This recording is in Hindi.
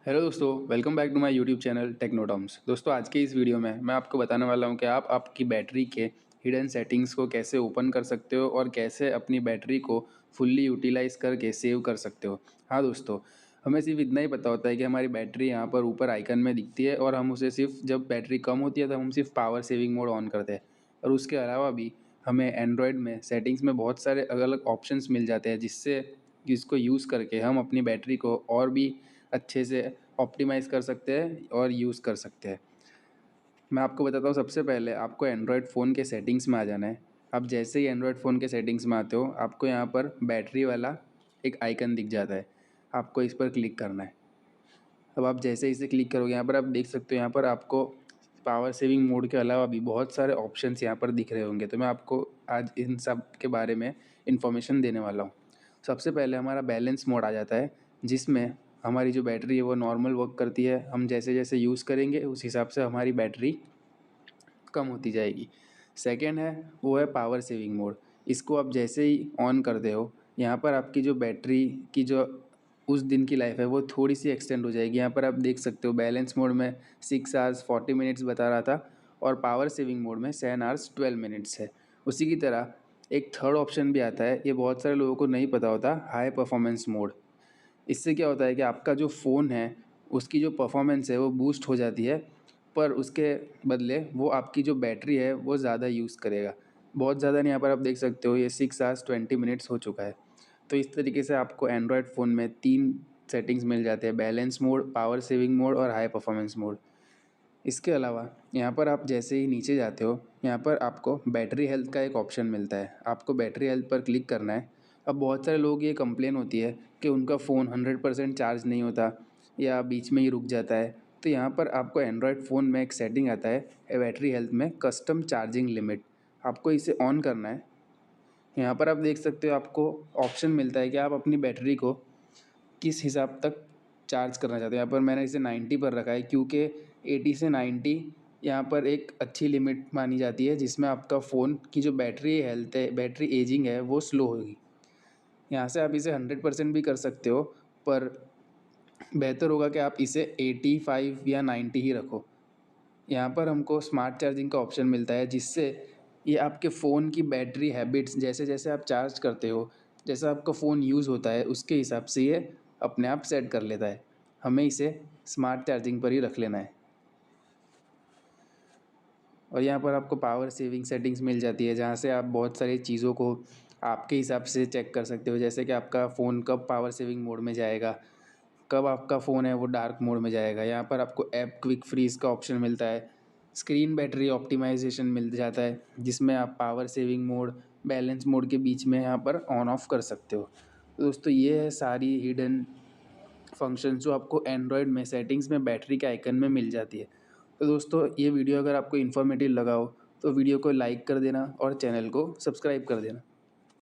हेलो दोस्तों, welcome back to my YouTube channel Technodoms. दोस्तों, आज के इस वीडियो में मैं आपको बताने वाला हूं कि आप आपकी बैटरी के हिडन सेटिंग्स को कैसे ओपन कर सकते हो और कैसे अपनी बैटरी को फुल्ली यूटिलाइज़ करके सेव कर सकते हो। हाँ दोस्तों, हमें सिर्फ इतना ही पता होता है कि हमारी बैटरी यहाँ पर ऊपर आइकन में दिखती है और हम उसे सिर्फ जब बैटरी कम होती है तब हम सिर्फ पावर सेविंग मोड ऑन करते हैं। और उसके अलावा भी हमें एंड्रॉयड में सेटिंग्स में बहुत सारे अलग अलग ऑप्शंस मिल जाते हैं जिसको यूज़ करके हम अपनी बैटरी को और भी अच्छे से ऑप्टिमाइज़ कर सकते हैं और यूज़ कर सकते हैं। मैं आपको बताता हूँ, सबसे पहले आपको एंड्रॉयड फ़ोन के सेटिंग्स में आ जाना है। आप जैसे ही एंड्रॉयड फ़ोन के सेटिंग्स में आते हो, आपको यहाँ पर बैटरी वाला एक आइकन दिख जाता है। आपको इस पर क्लिक करना है। अब आप जैसे ही इसे क्लिक करोगे, यहाँ पर आप देख सकते हो, यहाँ पर आपको पावर सेविंग मोड के अलावा भी बहुत सारे ऑप्शंस यहाँ पर दिख रहे होंगे। तो मैं आपको आज इन सब के बारे में इन्फॉर्मेशन देने वाला हूँ। सबसे पहले हमारा बैलेंस मोड आ जाता है, जिसमें हमारी जो बैटरी है वो नॉर्मल वर्क करती है। हम जैसे जैसे यूज़ करेंगे उस हिसाब से हमारी बैटरी कम होती जाएगी। सेकंड है, वो है पावर सेविंग मोड। इसको आप जैसे ही ऑन करते हो, यहाँ पर आपकी जो बैटरी की जो उस दिन की लाइफ है वो थोड़ी सी एक्सटेंड हो जाएगी। यहाँ पर आप देख सकते हो, बैलेंस मोड में 6 आवर्स 40 मिनट्स बता रहा था और पावर सेविंग मोड में 7 आवर्स 12 मिनट्स है। उसी की तरह एक थर्ड ऑप्शन भी आता है, ये बहुत सारे लोगों को नहीं पता होता, हाई परफॉर्मेंस मोड। इससे क्या होता है कि आपका जो फ़ोन है उसकी जो परफॉर्मेंस है वो बूस्ट हो जाती है, पर उसके बदले वो आपकी जो बैटरी है वो ज़्यादा यूज़ करेगा। बहुत ज़्यादा नहीं, यहाँ पर आप देख सकते हो ये 6 आवर्स 20 मिनट्स हो चुका है। तो इस तरीके से आपको एंड्रॉयड फ़ोन में 3 सेटिंग्स मिल जाते हैं, balance mode, power saving mode और हाई परफॉर्मेंस मोड। इसके अलावा यहाँ पर आप जैसे ही नीचे जाते हो, यहाँ पर आपको बैटरी हेल्थ का एक ऑप्शन मिलता है। आपको बैटरी हेल्थ पर क्लिक करना है। अब बहुत सारे लोग ये कंप्लेन होती है कि उनका फ़ोन 100% चार्ज नहीं होता या बीच में ही रुक जाता है। तो यहाँ पर आपको एंड्रॉयड फ़ोन में एक सेटिंग आता है बैटरी हेल्थ में, कस्टम चार्जिंग लिमिट। आपको इसे ऑन करना है। यहाँ पर आप देख सकते हो, आपको ऑप्शन मिलता है कि आप अपनी बैटरी को किस हिसाब तक चार्ज करना चाहते हैं। यहाँ पर मैंने इसे 90 पर रखा है, क्योंकि 80 से 90 यहाँ पर एक अच्छी लिमिट मानी जाती है, जिसमें आपका फ़ोन की जो बैटरी हेल्थ है, बैटरी एजिंग है, वो स्लो होगी। यहाँ से आप इसे 100% भी कर सकते हो, पर बेहतर होगा कि आप इसे 85 या 90 ही रखो। यहाँ पर हमको स्मार्ट चार्जिंग का ऑप्शन मिलता है, जिससे ये आपके फ़ोन की बैटरी हैबिट्स, जैसे जैसे आप चार्ज करते हो, जैसा आपका फ़ोन यूज़ होता है, उसके हिसाब से ये अपने आप सेट कर लेता है। हमें इसे स्मार्ट चार्जिंग पर ही रख लेना है। और यहाँ पर आपको पावर सेविंग सेटिंग्स मिल जाती है, जहाँ से आप बहुत सारी चीज़ों को आपके हिसाब से चेक कर सकते हो। जैसे कि आपका फ़ोन कब पावर सेविंग मोड में जाएगा, कब आपका फ़ोन है वो डार्क मोड में जाएगा। यहाँ पर आपको ऐप क्विक फ्रीज़ का ऑप्शन मिलता है। स्क्रीन बैटरी ऑप्टिमाइजेशन मिल जाता है, जिसमें आप power saving mode, balance mode के बीच में यहाँ पर ऑन ऑफ कर सकते हो। तो दोस्तों, ये है सारी हिडन फंक्शन जो आपको एंड्रॉयड में सेटिंग्स में बैटरी के आइकन में मिल जाती है। तो दोस्तों, ये वीडियो अगर आपको इन्फॉर्मेटिव लगा हो तो वीडियो को लाइक कर देना और चैनल को सब्सक्राइब कर देना।